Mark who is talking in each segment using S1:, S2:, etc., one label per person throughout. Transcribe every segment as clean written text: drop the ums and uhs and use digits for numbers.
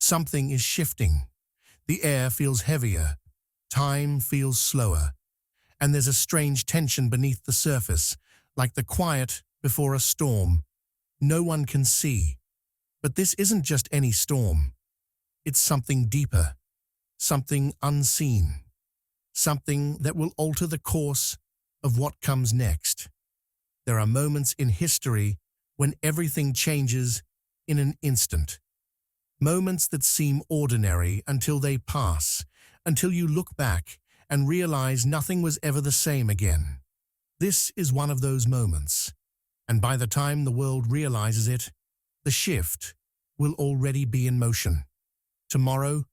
S1: Something is shifting. The air feels heavier, time feels slower, and there's a strange tension beneath the surface, like the quiet before a storm. No one can see. But this isn't just any storm. It's something deeper, something unseen, something that will alter the course of what comes next. There are moments in history when everything changes in an instant. Moments that seem ordinary until they pass, until you look back and realize nothing was ever the same again. This is one of those moments, and by the time the world realizes it, the shift will already be in motion. Tomorrow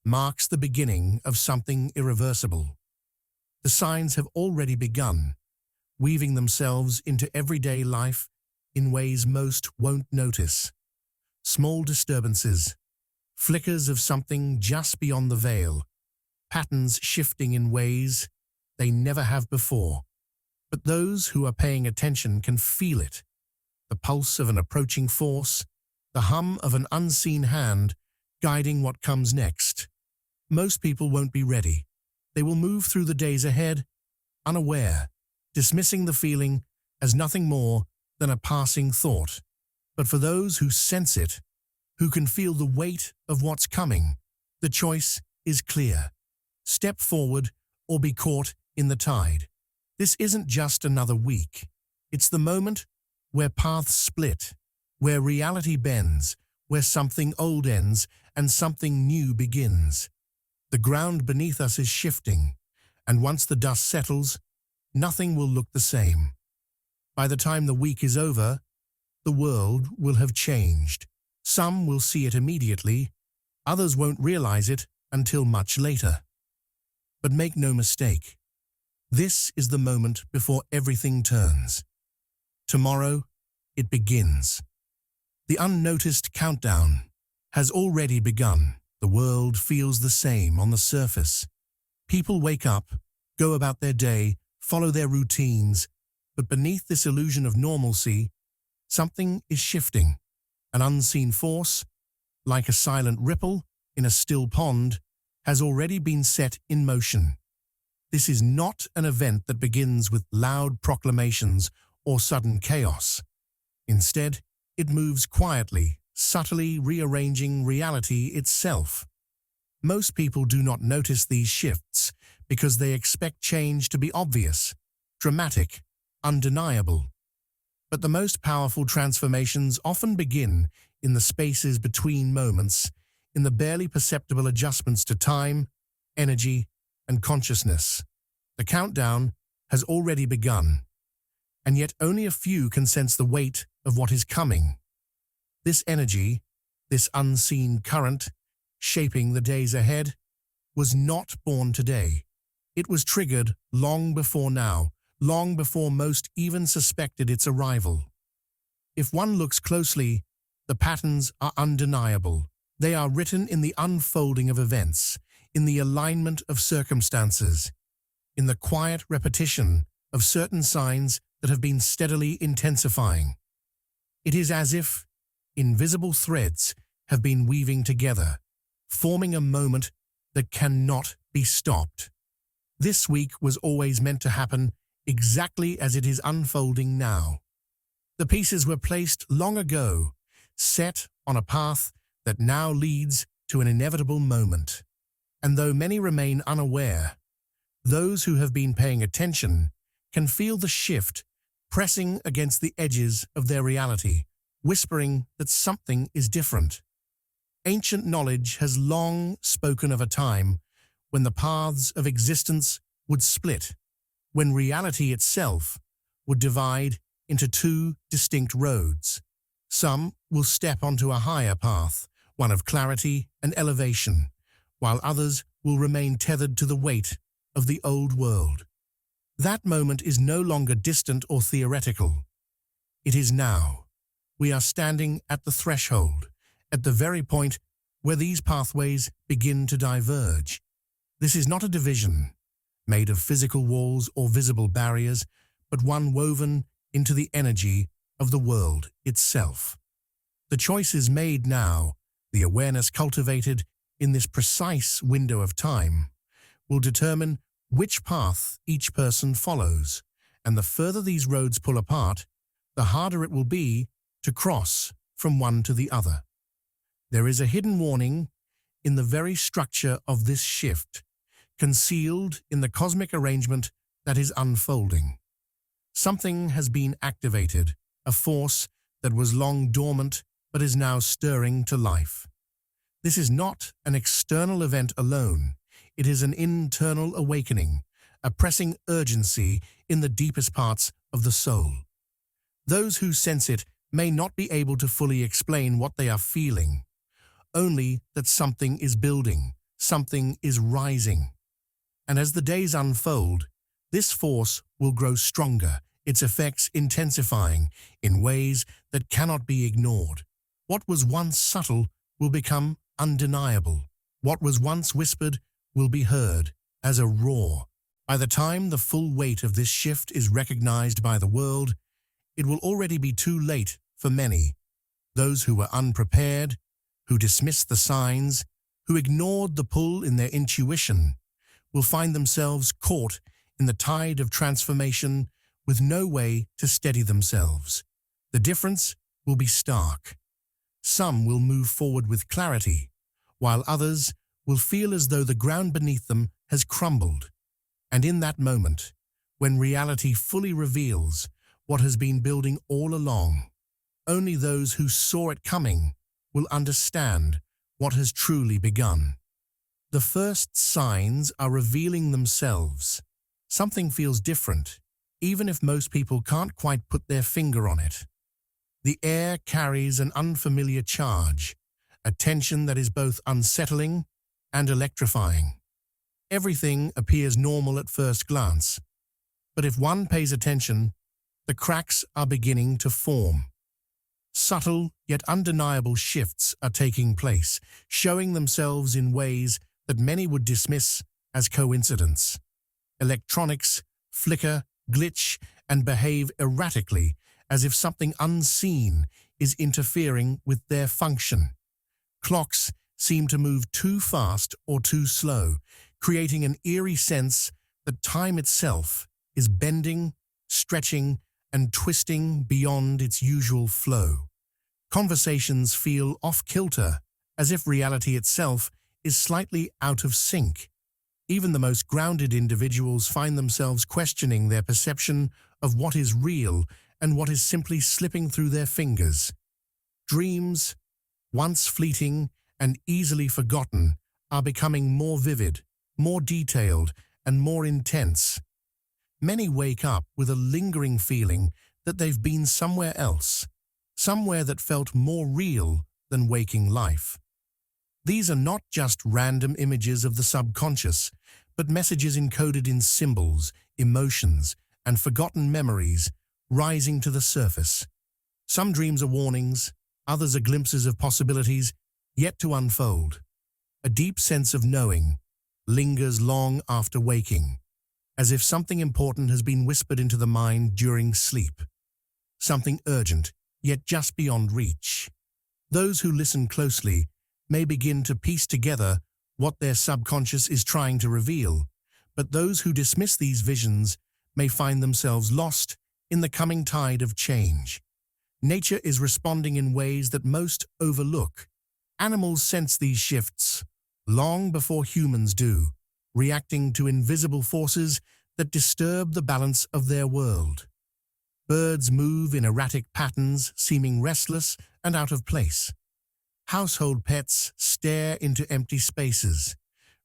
S1: marks the beginning of something irreversible. The signs have already begun, weaving themselves into everyday life in ways most won't notice. Small disturbances, flickers of something just beyond the veil, patterns shifting in ways they never have before. But those who are paying attention can feel it. The pulse of an approaching force, the hum of an unseen hand guiding what comes next. Most people won't be ready. They will move through the days ahead, unaware, dismissing the feeling as nothing more than a passing thought. But for those who sense it, who can feel the weight of what's coming, the choice is clear. Step forward or be caught in the tide. This isn't just another week. It's the moment where paths split, where reality bends, where something old ends and something new begins. The ground beneath us is shifting, and once the dust settles, nothing will look the same. By the time the week is over, the world will have changed. Some will see it immediately, others won't realize it until much later. But make no mistake, this is the moment before everything turns. Tomorrow, it begins. The unnoticed countdown has already begun. The world feels the same on the surface. People wake up, go about their day, follow their routines, but beneath this illusion of normalcy, something is shifting. An unseen force, like a silent ripple in a still pond, has already been set in motion. This is not an event that begins with loud proclamations or sudden chaos. Instead, it moves quietly, subtly rearranging reality itself. Most people do not notice these shifts because they expect change to be obvious, dramatic, undeniable. But the most powerful transformations often begin in the spaces between moments, in the barely perceptible adjustments to time, energy, and consciousness. The countdown has already begun, and yet only a few can sense the weight of what is coming. This energy, this unseen current, shaping the days ahead, was not born today. It was triggered long before now, long before most even suspected its arrival. If one looks closely, the patterns are undeniable. They are written in the unfolding of events, in the alignment of circumstances, in the quiet repetition of certain signs that have been steadily intensifying. It is as if invisible threads have been weaving together, forming a moment that cannot be stopped. This week was always meant to happen exactly as it is unfolding now. The pieces were placed long ago, set on a path that now leads to an inevitable moment. And though many remain unaware, those who have been paying attention can feel the shift pressing against the edges of their reality, whispering that something is different. Ancient knowledge has long spoken of a time when the paths of existence would split, when reality itself would divide into two distinct roads. Some will step onto a higher path, one of clarity and elevation, while others will remain tethered to the weight of the old world. That moment is no longer distant or theoretical. It is now. We are standing at the threshold, at the very point where these pathways begin to diverge. This is not a division, made of physical walls or visible barriers, but one woven into the energy of the world itself. The choice is made now, The awareness cultivated in this precise window of time will determine which path each person follows, and the further these roads pull apart, the harder it will be to cross from one to the other. There is a hidden warning in the very structure of this shift, concealed in the cosmic arrangement that is unfolding. Something has been activated, a force that was long dormant but is now stirring to life. This is not an external event alone. It is an internal awakening, a pressing urgency in the deepest parts of the soul. Those who sense it may not be able to fully explain what they are feeling, only that something is building, something is rising. And as the days unfold, this force will grow stronger, its effects intensifying in ways that cannot be ignored. What was once subtle will become undeniable. What was once whispered will be heard as a roar. By the time the full weight of this shift is recognized by the world, it will already be too late for many. Those who were unprepared, who dismissed the signs, who ignored the pull in their intuition, will find themselves caught in the tide of transformation with no way to steady themselves. The difference will be stark. Some will move forward with clarity, while others will feel as though the ground beneath them has crumbled. And in that moment, when reality fully reveals what has been building all along, only those who saw it coming will understand what has truly begun. The first signs are revealing themselves. Something feels different, even if most people can't quite put their finger on it. The air carries an unfamiliar charge, a tension that is both unsettling and electrifying. Everything appears normal at first glance, but if one pays attention, the cracks are beginning to form. Subtle yet undeniable shifts are taking place, showing themselves in ways that many would dismiss as coincidence. Electronics flicker, glitch, and behave erratically, as if something unseen is interfering with their function. Clocks seem to move too fast or too slow, creating an eerie sense that time itself is bending, stretching, and twisting beyond its usual flow. Conversations feel off-kilter, as if reality itself is slightly out of sync. Even the most grounded individuals find themselves questioning their perception of what is real and what is simply slipping through their fingers. Dreams, once fleeting and easily forgotten, are becoming more vivid, more detailed, and more intense. Many wake up with a lingering feeling that they've been somewhere else, somewhere that felt more real than waking life. These are not just random images of the subconscious, but messages encoded in symbols, emotions, and forgotten memories rising to the surface. Some dreams are warnings, others are glimpses of possibilities yet to unfold. A deep sense of knowing lingers long after waking, as if something important has been whispered into the mind during sleep. Something urgent, yet just beyond reach. Those who listen closely may begin to piece together what their subconscious is trying to reveal, but those who dismiss these visions may find themselves lost in the coming tide of change. Nature is responding in ways that most overlook. Animals sense these shifts long before humans do, reacting to invisible forces that disturb the balance of their world. Birds move in erratic patterns, seeming restless and out of place. Household pets stare into empty spaces,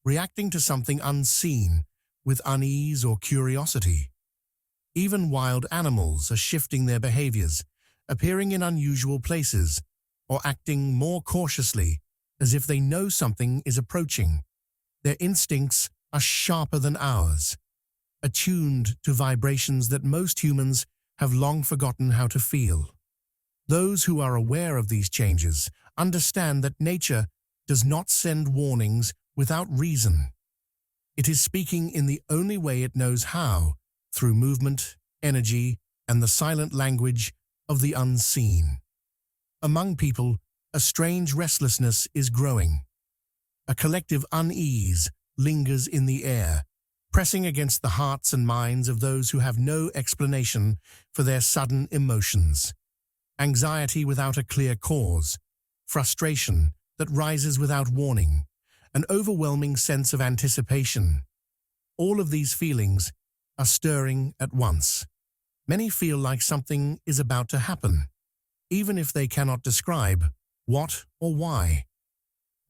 S1: reacting to something unseen with unease or curiosity. Even wild animals are shifting their behaviors, appearing in unusual places or acting more cautiously as if they know something is approaching. Their instincts are sharper than ours, attuned to vibrations that most humans have long forgotten how to feel. Those who are aware of these changes understand that nature does not send warnings without reason. It is speaking in the only way it knows how, through movement, energy, and the silent language of the unseen. Among people A strange restlessness is growing. A collective unease lingers in the air, pressing against the hearts and minds of those who have no explanation for their sudden emotions. Anxiety without a clear cause, frustration that rises without warning, an overwhelming sense of anticipation. All of these feelings are stirring at once. Many feel like something is about to happen, even if they cannot describe what or why.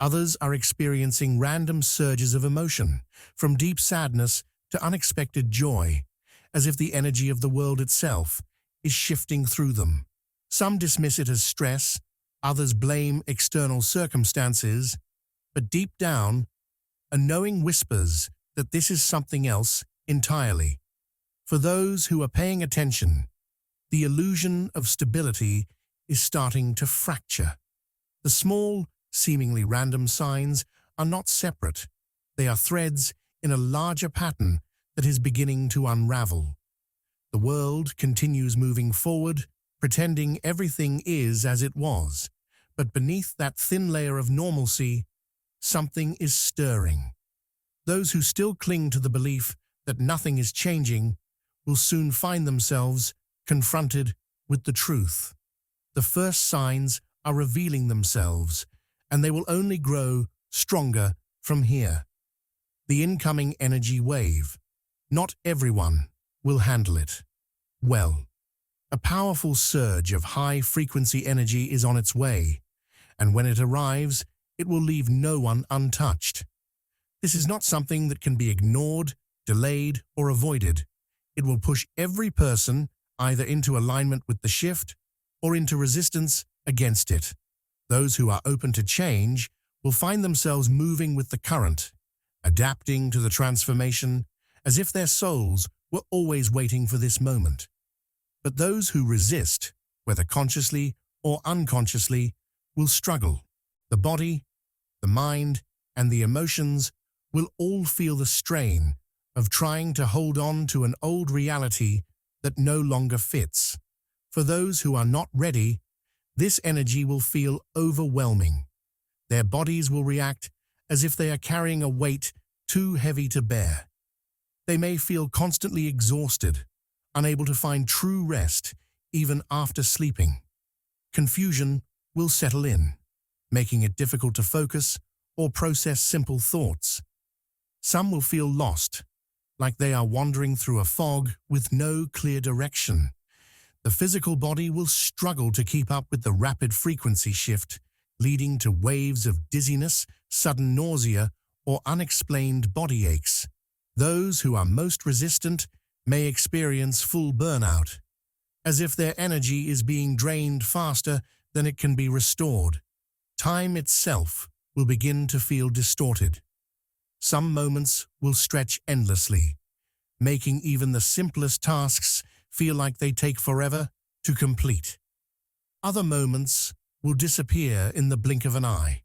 S1: Others are experiencing random surges of emotion, from deep sadness to unexpected joy, as if the energy of the world itself is shifting through them. Some dismiss it as stress, others blame external circumstances, but deep down, a knowing whispers that this is something else entirely. For those who are paying attention, the illusion of stability is starting to fracture. The small, seemingly random signs are not separate. They are threads in a larger pattern that is beginning to unravel. The world continues moving forward, pretending everything is as it was, but beneath that thin layer of normalcy, something is stirring. Those who still cling to the belief that nothing is changing will soon find themselves confronted with the truth. The first signs are revealing themselves, and they will only grow stronger from here. The incoming energy wave. Not everyone will handle it well. A powerful surge of high-frequency energy is on its way, and when it arrives, it will leave no one untouched. This is not something that can be ignored, delayed, or avoided. It will push every person either into alignment with the shift or into resistance against it. Those who are open to change will find themselves moving with the current, adapting to the transformation as if their souls were always waiting for this moment. But those who resist, whether consciously or unconsciously, will struggle. The body, the mind, and the emotions will all feel the strain of trying to hold on to an old reality that no longer fits. For those who are not ready, this energy will feel overwhelming. Their bodies will react as if they are carrying a weight too heavy to bear. They may feel constantly exhausted, unable to find true rest even after sleeping. Confusion will settle in, making it difficult to focus or process simple thoughts. Some will feel lost, like they are wandering through a fog with no clear direction. The physical body will struggle to keep up with the rapid frequency shift, leading to waves of dizziness, sudden nausea, or unexplained body aches. Those who are most resistant may experience full burnout, as if their energy is being drained faster than it can be restored. Time itself will begin to feel distorted. Some moments will stretch endlessly, making even the simplest tasks feel like they take forever to complete. Other moments will disappear in the blink of an eye,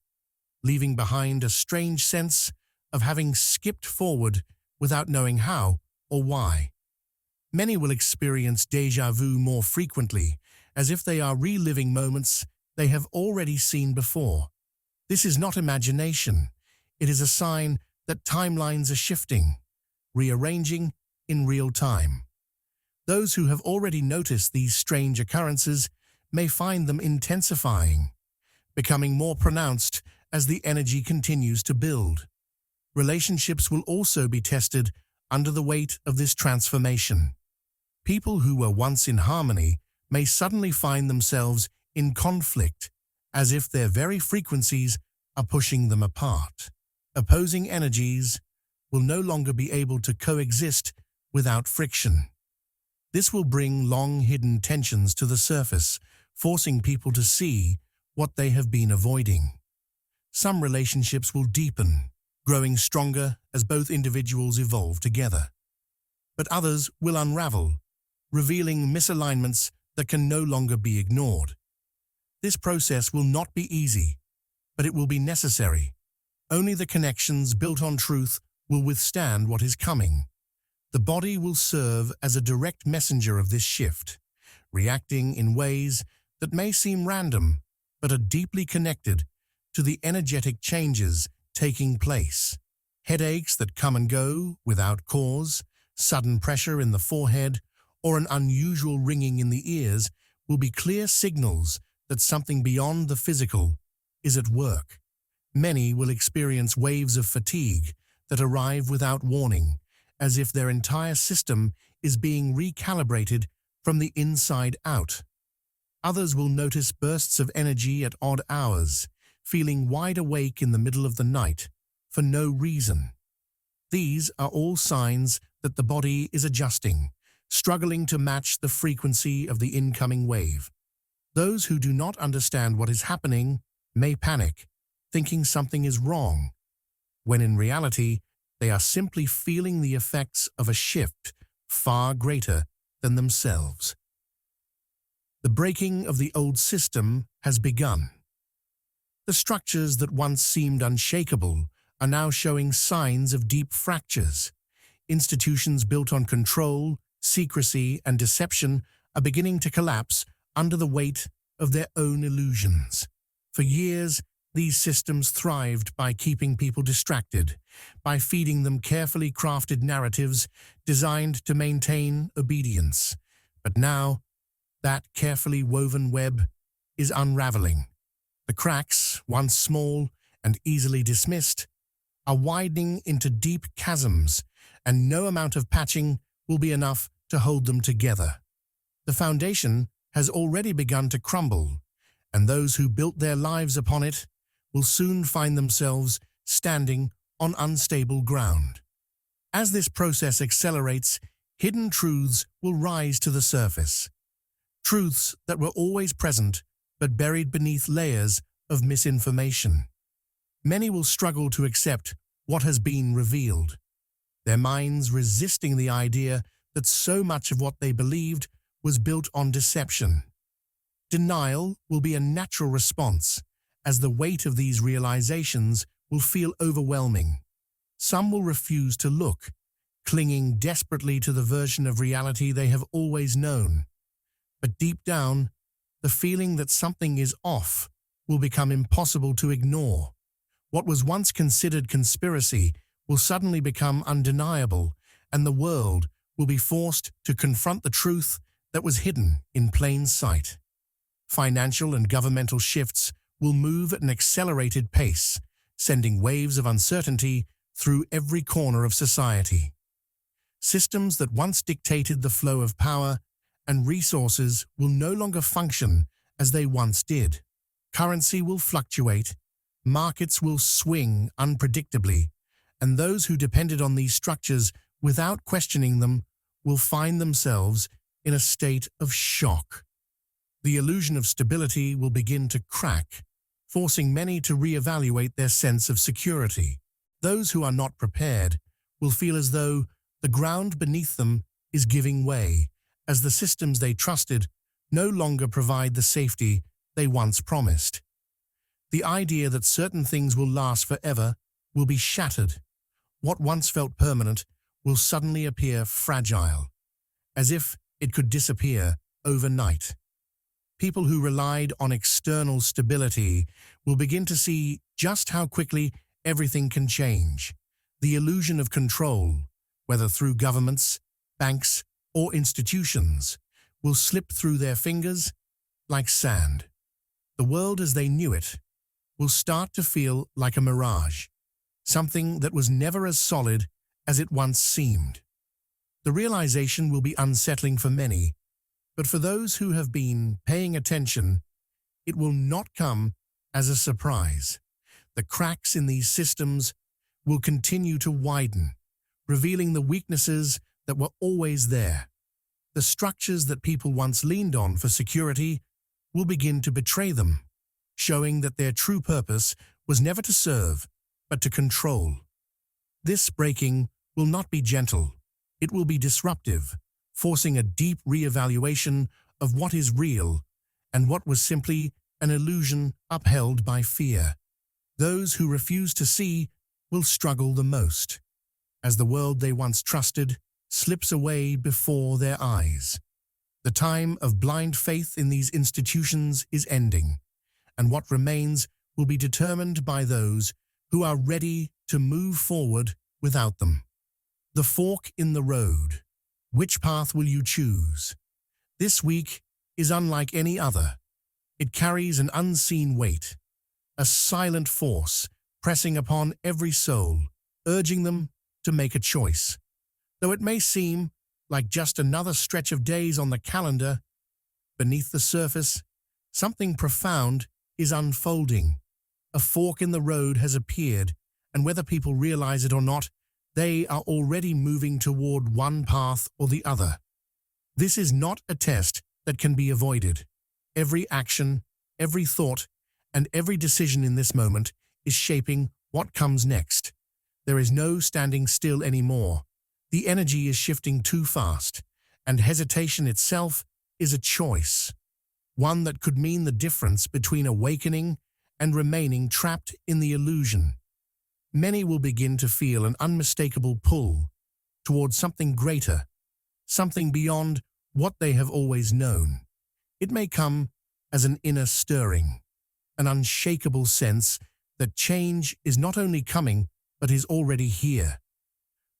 S1: leaving behind a strange sense of having skipped forward without knowing how or why. Many will experience déjà vu more frequently, as if they are reliving moments they have already seen before. This is not imagination. It is a sign that timelines are shifting, rearranging in real time. Those who have already noticed these strange occurrences may find them intensifying, becoming more pronounced as the energy continues to build. Relationships will also be tested under the weight of this transformation. People who were once in harmony may suddenly find themselves in conflict, as if their very frequencies are pushing them apart. Opposing energies will no longer be able to coexist without friction. This will bring long-hidden tensions to the surface, forcing people to see what they have been avoiding. Some relationships will deepen, growing stronger as both individuals evolve together. But others will unravel, revealing misalignments that can no longer be ignored. This process will not be easy, but it will be necessary. Only the connections built on truth will withstand what is coming. The body will serve as a direct messenger of this shift, reacting in ways that may seem random, but are deeply connected to the energetic changes taking place. Headaches that come and go without cause, sudden pressure in the forehead, or an unusual ringing in the ears will be clear signals that something beyond the physical is at work. Many will experience waves of fatigue that arrive without warning, as if their entire system is being recalibrated from the inside out. Others will notice bursts of energy at odd hours, feeling wide awake in the middle of the night for no reason. These are all signs that the body is adjusting, struggling to match the frequency of the incoming wave. Those who do not understand what is happening may panic, thinking something is wrong, when in reality, they are simply feeling the effects of a shift far greater than themselves. The breaking of the old system has begun. The structures that once seemed unshakable are now showing signs of deep fractures. Institutions built on control, secrecy, and deception are beginning to collapse under the weight of their own illusions. For years, these systems thrived by keeping people distracted, by feeding them carefully crafted narratives designed to maintain obedience. But now, that carefully woven web is unraveling. The cracks, once small and easily dismissed, are widening into deep chasms, and no amount of patching will be enough to hold them together. The foundation has already begun to crumble, and those who built their lives upon it will soon find themselves standing on unstable ground. As this process accelerates, hidden truths will rise to the surface. Truths that were always present but buried beneath layers of misinformation. Many will struggle to accept what has been revealed, their minds resisting the idea that so much of what they believed was built on deception. Denial will be a natural response, as the weight of these realizations will feel overwhelming. Some will refuse to look, clinging desperately to the version of reality they have always known. But deep down, the feeling that something is off will become impossible to ignore. What was once considered conspiracy will suddenly become undeniable, and the world will be forced to confront the truth that was hidden in plain sight. Financial and governmental shifts will move at an accelerated pace, sending waves of uncertainty through every corner of society. Systems that once dictated the flow of power and resources will no longer function as they once did. Currency will fluctuate, markets will swing unpredictably, and those who depended on these structures without questioning them will find themselves in a state of shock. The illusion of stability will begin to crack, forcing many to reevaluate their sense of security. Those who are not prepared will feel as though the ground beneath them is giving way, as the systems they trusted no longer provide the safety they once promised. The idea that certain things will last forever will be shattered. What once felt permanent will suddenly appear fragile, as if it could disappear overnight. People who relied on external stability will begin to see just how quickly everything can change. The illusion of control, whether through governments, banks, or institutions, will slip through their fingers like sand. The world as they knew it will start to feel like a mirage, something that was never as solid as it once seemed. The realization will be unsettling for many, but for those who have been paying attention, it will not come as a surprise. The cracks in these systems will continue to widen, revealing the weaknesses that were always there. The structures that people once leaned on for security will begin to betray them, showing that their true purpose was never to serve, but to control. This breaking will not be gentle. It will be disruptive, forcing a deep reevaluation of what is real and what was simply an illusion upheld by fear. Those who refuse to see will struggle the most, as the world they once trusted slips away before their eyes. The time of blind faith in these institutions is ending, and what remains will be determined by those who are ready to move forward without them. The fork in the road. Which path will you choose? This week is unlike any other. It carries an unseen weight, a silent force pressing upon every soul, urging them to make a choice. Though it may seem like just another stretch of days on the calendar, beneath the surface, something profound is unfolding. A fork in the road has appeared, and whether people realize it or not, they are already moving toward one path or the other. This is not a test that can be avoided. Every action, every thought, and every decision in this moment is shaping what comes next. There is no standing still anymore. The energy is shifting too fast, and hesitation itself is a choice, one that could mean the difference between awakening and remaining trapped in the illusion. Many will begin to feel an unmistakable pull towards something greater, something beyond what they have always known. It may come as an inner stirring, an unshakable sense that change is not only coming, but is already here.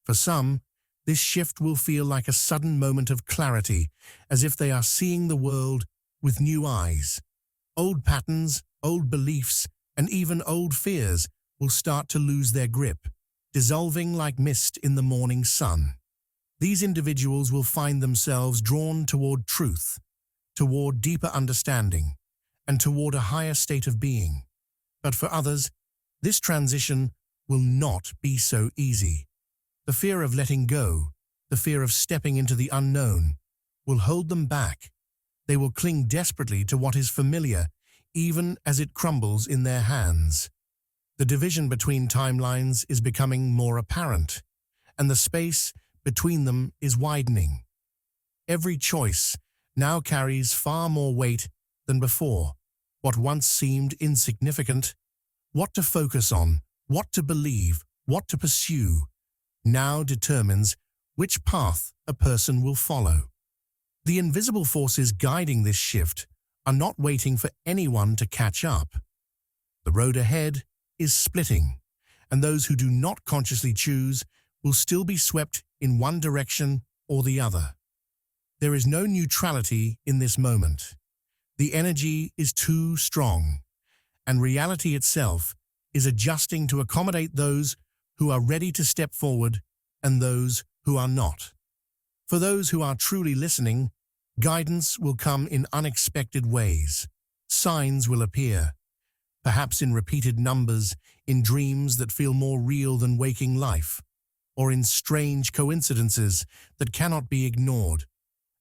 S1: For some, this shift will feel like a sudden moment of clarity, as if they are seeing the world with new eyes. Old patterns, old beliefs, and even old fears will start to lose their grip, dissolving like mist in the morning sun. These individuals will find themselves drawn toward truth, toward deeper understanding, and toward a higher state of being. But for others, this transition will not be so easy. The fear of letting go, the fear of stepping into the unknown, will hold them back. They will cling desperately to what is familiar, even as it crumbles in their hands. The division between timelines is becoming more apparent, and the space between them is widening. Every choice now carries far more weight than before. What once seemed insignificant, what to focus on, what to believe, what to pursue, now determines which path a person will follow. The invisible forces guiding this shift are not waiting for anyone to catch up. The road ahead is splitting, and those who do not consciously choose will still be swept in one direction or the other. There is no neutrality in this moment. The energy is too strong, and reality itself is adjusting to accommodate those who are ready to step forward and those who are not. For those who are truly listening, guidance will come in unexpected ways. Signs will appear, perhaps in repeated numbers, in dreams that feel more real than waking life, or in strange coincidences that cannot be ignored.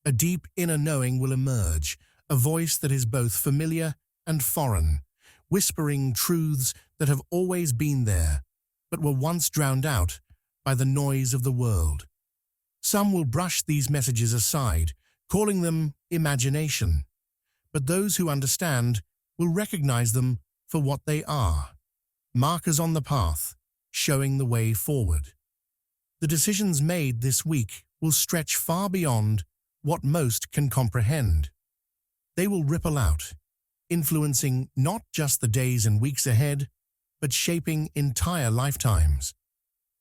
S1: A deep inner knowing will emerge, a voice that is both familiar and foreign, whispering truths that have always been there, but were once drowned out by the noise of the world. Some will brush these messages aside, calling them imagination, but those who understand will recognize them for what they are, markers on the path, showing the way forward. The decisions made this week will stretch far beyond what most can comprehend. They will ripple out, influencing not just the days and weeks ahead, but shaping entire lifetimes.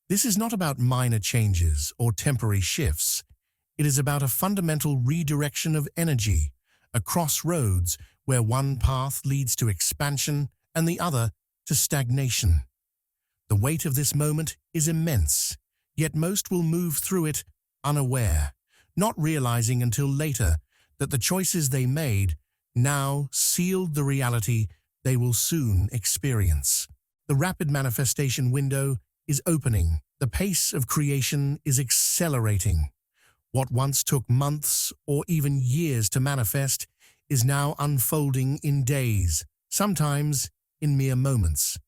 S1: This is not about minor changes or temporary shifts. It is about a fundamental redirection of energy, a crossroads where one path leads to expansion and the other to stagnation. The weight of this moment is immense, yet most will move through it unaware, not realizing until later that the choices they made now sealed the reality they will soon experience. The rapid manifestation window is opening. The pace of creation is accelerating. What once took months or even years to manifest is now unfolding in days, sometimes in mere moments.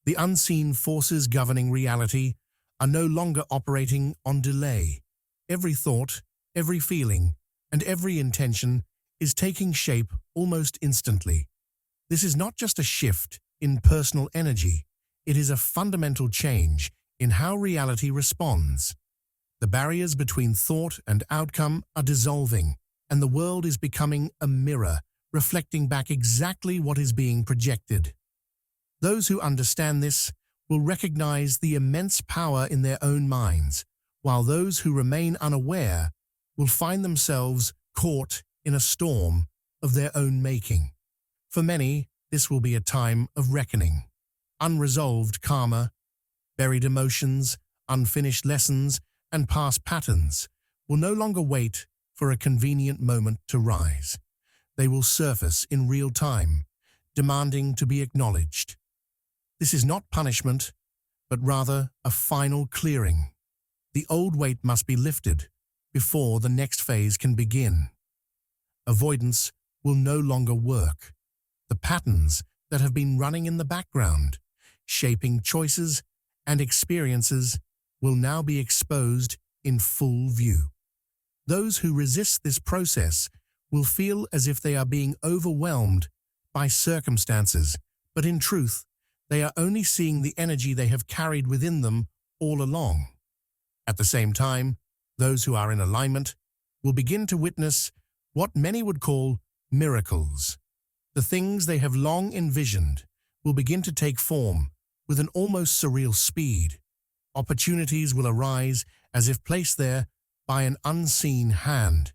S1: The unseen forces governing reality are no longer operating on delay. Every thought, every feeling, and every intention is taking shape almost instantly. This is not just a shift in personal energy, it is a fundamental change in how reality responds. The barriers between thought and outcome are dissolving, and the world is becoming a mirror reflecting back exactly what is being projected. Those who understand this will recognize the immense power in their own minds, while those who remain unaware will find themselves caught in a storm of their own making. For many, this will be a time of reckoning. Unresolved karma, buried emotions, unfinished lessons, and past patterns will no longer wait for a convenient moment to rise. They will surface in real time, demanding to be acknowledged. This is not punishment, but rather a final clearing. The old weight must be lifted before the next phase can begin. Avoidance will no longer work. The patterns that have been running in the background, shaping choices and experiences, will now be exposed in full view. Those who resist this process will feel as if they are being overwhelmed by circumstances, but in truth, they are only seeing the energy they have carried within them all along. At the same time, those who are in alignment will begin to witness what many would call miracles. The things they have long envisioned will begin to take form with an almost surreal speed. Opportunities will arise as if placed there by an unseen hand.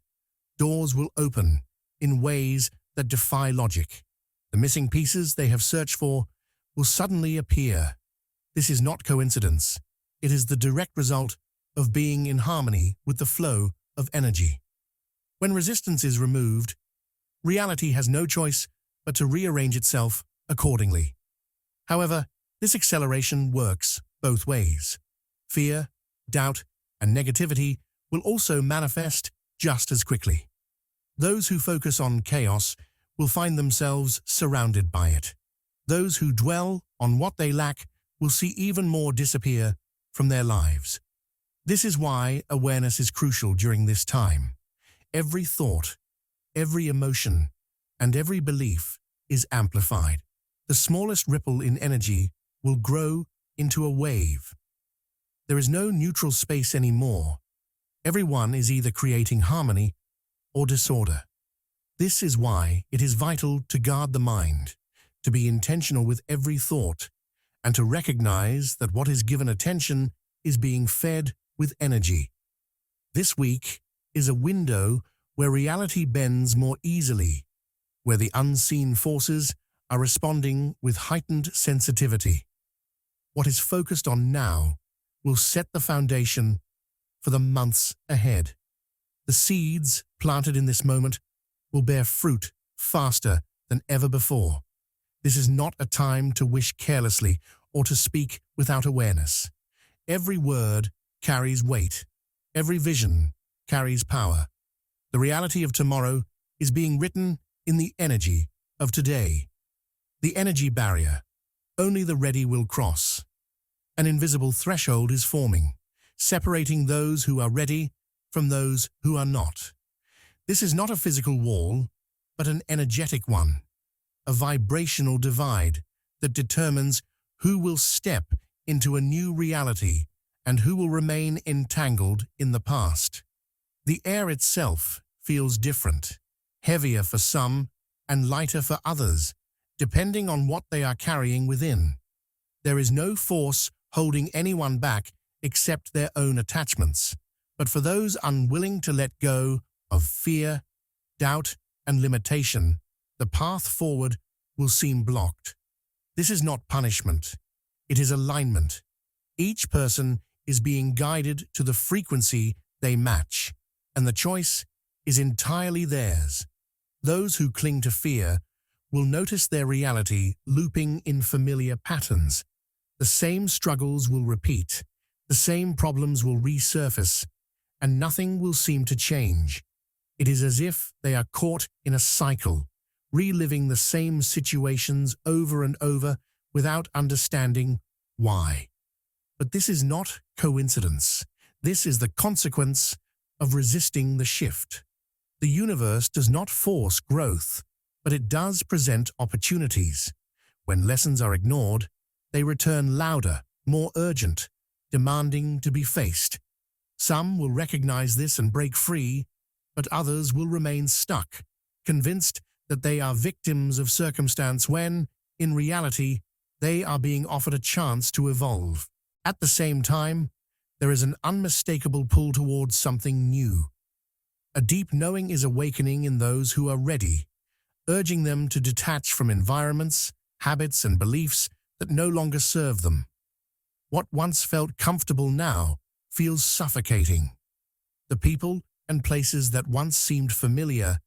S1: Doors will open in ways that defy logic. The missing pieces they have searched for will suddenly appear. This is not coincidence. It is the direct result of being in harmony with the flow of energy. When resistance is removed, reality has no choice but to rearrange itself accordingly. However, this acceleration works both ways. Fear, doubt, and negativity will also manifest just as quickly. Those who focus on chaos will find themselves surrounded by it. Those who dwell on what they lack will see even more disappear from their lives. This is why awareness is crucial during this time. Every thought, every emotion, and every belief is amplified. The smallest ripple in energy will grow into a wave. There is no neutral space anymore. Everyone is either creating harmony or disorder. This is why it is vital to guard the mind, to be intentional with every thought, and to recognize that what is given attention is being fed with energy. This week is a window where reality bends more easily, where the unseen forces are responding with heightened sensitivity. What is focused on now will set the foundation for the months ahead. The seeds planted in this moment will bear fruit faster than ever before. This is not a time to wish carelessly or to speak without awareness. Every word carries weight. Every vision carries power. The reality of tomorrow is being written in the energy of today. The energy barrier, only the ready will cross. An invisible threshold is forming, separating those who are ready from those who are not. This is not a physical wall, but an energetic one, a vibrational divide that determines who will step into a new reality and who will remain entangled in the past. The air itself feels different, heavier for some and lighter for others, depending on what they are carrying within. There is no force holding anyone back except their own attachments, but for those unwilling to let go of fear, doubt, and limitation, the path forward will seem blocked. This is not punishment. It is alignment. Each person is being guided to the frequency they match, and the choice is entirely theirs. Those who cling to fear will notice their reality looping in familiar patterns. The same struggles will repeat, the same problems will resurface, and nothing will seem to change. It is as if they are caught in a cycle, reliving the same situations over and over without understanding why. But this is not coincidence. This is the consequence of resisting the shift. The universe does not force growth, but it does present opportunities. When lessons are ignored, they return louder, more urgent, demanding to be faced. Some will recognize this and break free, but others will remain stuck, convinced that they are victims of circumstance when, in reality, they are being offered a chance to evolve. At the same time, there is an unmistakable pull towards something new. A deep knowing is awakening in those who are ready, urging them to detach from environments, habits, and beliefs that no longer serve them. What once felt comfortable now feels suffocating. The people and places that once seemed familiar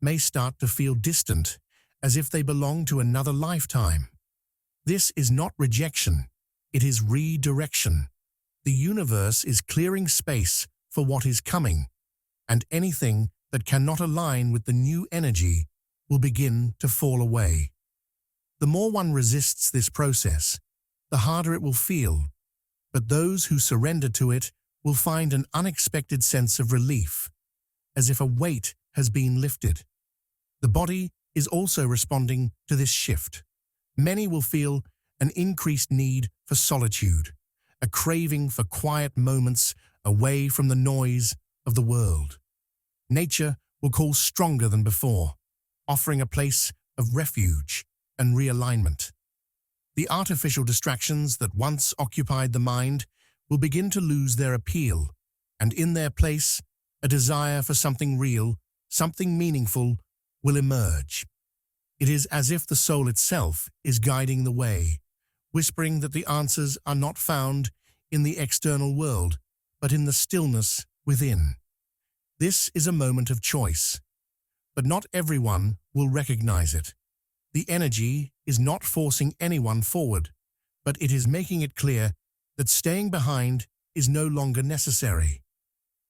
S1: may start to feel distant, as if they belong to another lifetime. This is not rejection, it is redirection. The universe is clearing space for what is coming, and anything that cannot align with the new energy will begin to fall away. The more one resists this process, the harder it will feel, but those who surrender to it will find an unexpected sense of relief, as if a weight has been lifted. The body is also responding to this shift. Many will feel an increased need for solitude, a craving for quiet moments away from the noise of the world. Nature will call stronger than before, offering a place of refuge and realignment. The artificial distractions that once occupied the mind will begin to lose their appeal, and in their place, a desire for something real, something meaningful, will emerge. It is as if the soul itself is guiding the way, whispering that the answers are not found in the external world, but in the stillness within. This is a moment of choice, but not everyone will recognize it. The energy is not forcing anyone forward, but it is making it clear that staying behind is no longer necessary.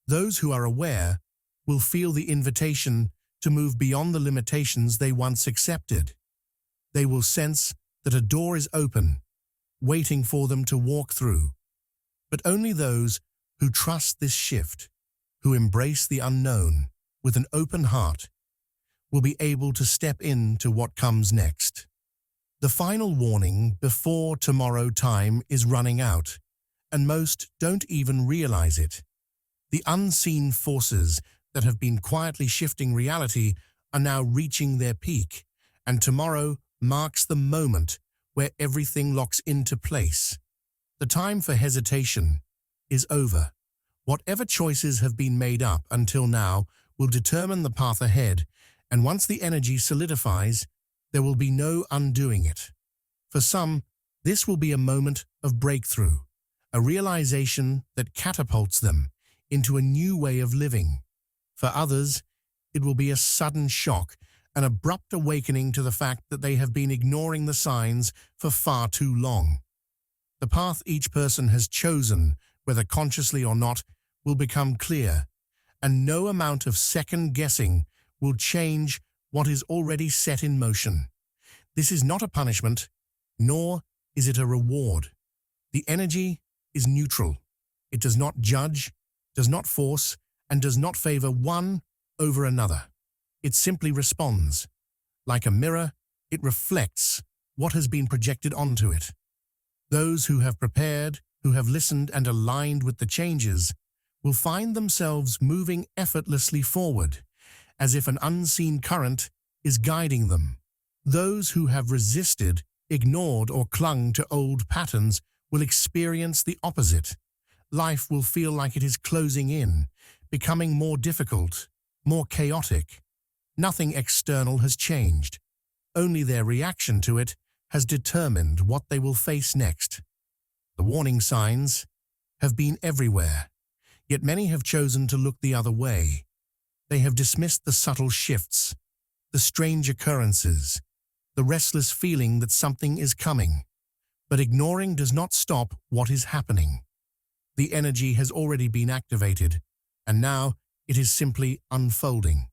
S1: Those who are aware will feel the invitation to move beyond the limitations they once accepted. They will sense that a door is open, waiting for them to walk through. But only those who trust this shift, who embrace the unknown with an open heart, will be able to step into what comes next. The final warning before tomorrow time is running out, and most don't even realize it. The unseen forces that have been quietly shifting reality are now reaching their peak, and tomorrow marks the moment where everything locks into place. The time for hesitation is over. Whatever choices have been made up until now will determine the path ahead, and once the energy solidifies, there will be no undoing it. For some, this will be a moment of breakthrough, a realization that catapults them into a new way of living. For others, it will be a sudden shock, an abrupt awakening to the fact that they have been ignoring the signs for far too long. The path each person has chosen, whether consciously or not, will become clear, and no amount of second-guessing will change what is already set in motion. This is not a punishment, nor is it a reward. The energy is neutral. It does not judge, does not force, and does not favor one over another. It simply responds. Like a mirror, it reflects what has been projected onto it. Those who have prepared, who have listened and aligned with the changes, will find themselves moving effortlessly forward, as if an unseen current is guiding them. Those who have resisted, ignored, or clung to old patterns will experience the opposite. Life will feel like it is closing in, becoming more difficult, more chaotic. Nothing external has changed. Only their reaction to it has determined what they will face next. The warning signs have been everywhere, yet many have chosen to look the other way. They have dismissed the subtle shifts, the strange occurrences, the restless feeling that something is coming. But ignoring does not stop what is happening. The energy has already been activated, and now it is simply unfolding.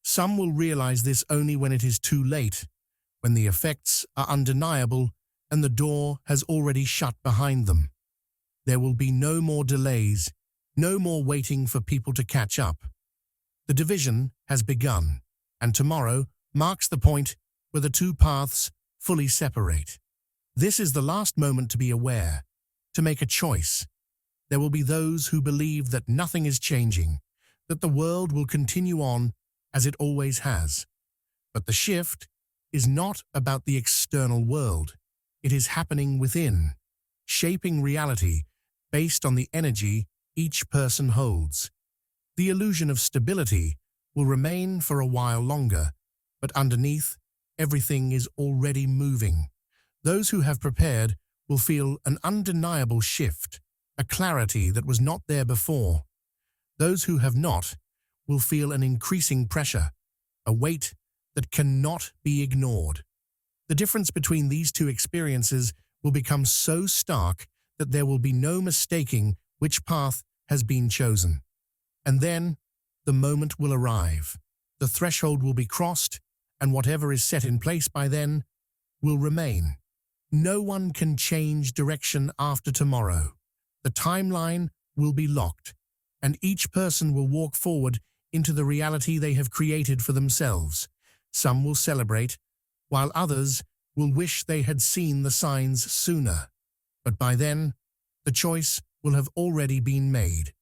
S1: Some will realize this only when it is too late, when the effects are undeniable and the door has already shut behind them. There will be no more delays, no more waiting for people to catch up. The division has begun, and tomorrow marks the point where the two paths fully separate. This is the last moment to be aware, to make a choice. There will be those who believe that nothing is changing, that the world will continue on as it always has. But the shift is not about the external world. It is happening within, shaping reality based on the energy each person holds. The illusion of stability will remain for a while longer, but underneath, everything is already moving. Those who have prepared will feel an undeniable shift, a clarity that was not there before. Those who have not will feel an increasing pressure, a weight that cannot be ignored. The difference between these two experiences will become so stark that there will be no mistaking which path has been chosen. And then, the moment will arrive. The threshold will be crossed, and whatever is set in place by then will remain. No one can change direction after tomorrow. The timeline will be locked, and each person will walk forward into the reality they have created for themselves. Some will celebrate, while others will wish they had seen the signs sooner. But by then, the choice will have already been made.